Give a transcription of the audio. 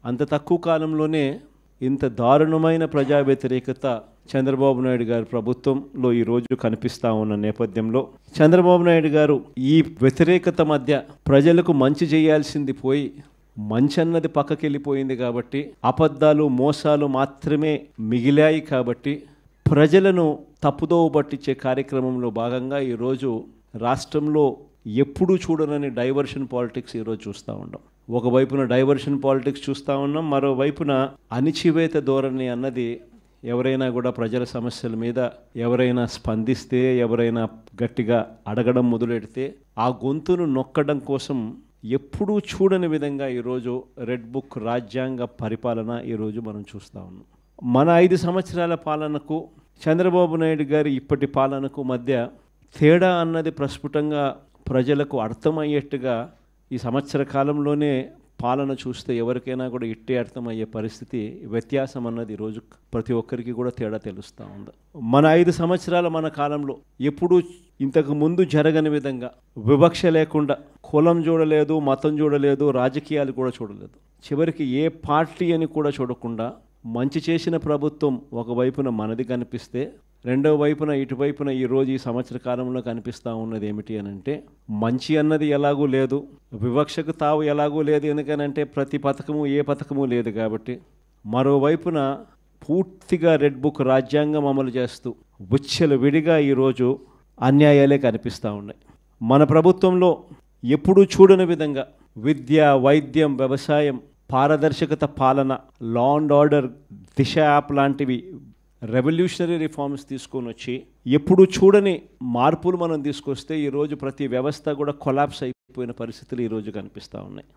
అంత తక్కువ కాలంలోనే ఇంత దారుణమైన ప్రజా వ్యతిరేకత చంద్రబాబు నాయుడు గారి ప్రభుత్వంలో ఈరోజు కనిపిస్తూ ఉన్న నేపథ్యంలో చంద్రబాబు నాయుడు గారు ఈ వ్యతిరేకత మధ్య ప్రజలకు మంచి చేయాల్సింది పోయి మంచి అన్నది పక్కకి వెళ్ళిపోయింది కాబట్టి అబద్ధాలు మోసాలు మాత్రమే మిగిలాయి కాబట్టి ప్రజలను తప్పుదోవ పట్టించే కార్యక్రమంలో భాగంగా ఈరోజు రాష్ట్రంలో ఎప్పుడూ చూడనని డైవర్షన్ పాలిటిక్స్ ఈరోజు చూస్తూ ఉన్నాం. ఒకవైపున డైవర్షన్ పాలిటిక్స్ చూస్తూ ఉన్నాం, మరోవైపున అణిచివేత ధోరణి అన్నది ఎవరైనా కూడా ప్రజల సమస్యల మీద ఎవరైనా స్పందిస్తే ఎవరైనా గట్టిగా అడగడం మొదలెడితే ఆ గొంతును నొక్కడం కోసం ఎప్పుడూ చూడని విధంగా ఈరోజు రెడ్ బుక్ రాజ్యాంగ పరిపాలన ఈరోజు మనం చూస్తూ ఉన్నాం. మన 5 సంవత్సరాల పాలనకు చంద్రబాబు నాయుడు గారి ఇప్పటి పాలనకు మధ్య తేడా అన్నది ప్రస్ఫుటంగా ప్రజలకు అర్థమయ్యేట్టుగా ఈ సంవత్సర కాలంలోనే పాలన చూస్తే ఎవరికైనా కూడా ఇట్టే అర్థమయ్యే పరిస్థితి, వ్యత్యాసం అన్నది ఈరోజు ప్రతి ఒక్కరికి కూడా తేడా తెలుస్తూ ఉంది. మన 5 సంవత్సరాల మన కాలంలో ఎప్పుడూ ఇంతకు ముందు జరగని విధంగా వివక్ష లేకుండా కులం చూడలేదు, మతం చూడలేదు, రాజకీయాలు కూడా చూడలేదు, చివరికి ఏ పార్టీ అని కూడా చూడకుండా మంచి చేసిన ప్రభుత్వం ఒకవైపున మనది కనిపిస్తే రెండో వైపున ఇటువైపున ఈరోజు ఈ సంవత్సర కాలంలో కనిపిస్తూ ఉన్నది ఏమిటి అని అంటే మంచి అన్నది ఎలాగూ లేదు, వివక్షకు తావు ఎలాగూ లేదు, ఎందుకనంటే ప్రతి పథకము ఏ పథకము లేదు కాబట్టి మరోవైపున పూర్తిగా రెడ్ బుక్ రాజ్యాంగం అమలు చేస్తూ విచ్చలు విడిగా ఈరోజు అన్యాయాలే కనిపిస్తూ ఉన్నాయి. మన ప్రభుత్వంలో ఎప్పుడూ చూడని విధంగా విద్య, వైద్యం, వ్యవసాయం, పారదర్శకత పాలన, law and order, Disha app లాంటివి రెవల్యూషనరీ రిఫార్మ్స్ తీసుకొని వచ్చి ఎప్పుడు చూడని మార్పులు మనం తీసుకొస్తే ఈరోజు ప్రతి వ్యవస్థ కూడా కొలాప్స్ అయిపోయిన పరిస్థితులు ఈరోజు కనిపిస్తూ ఉన్నాయి.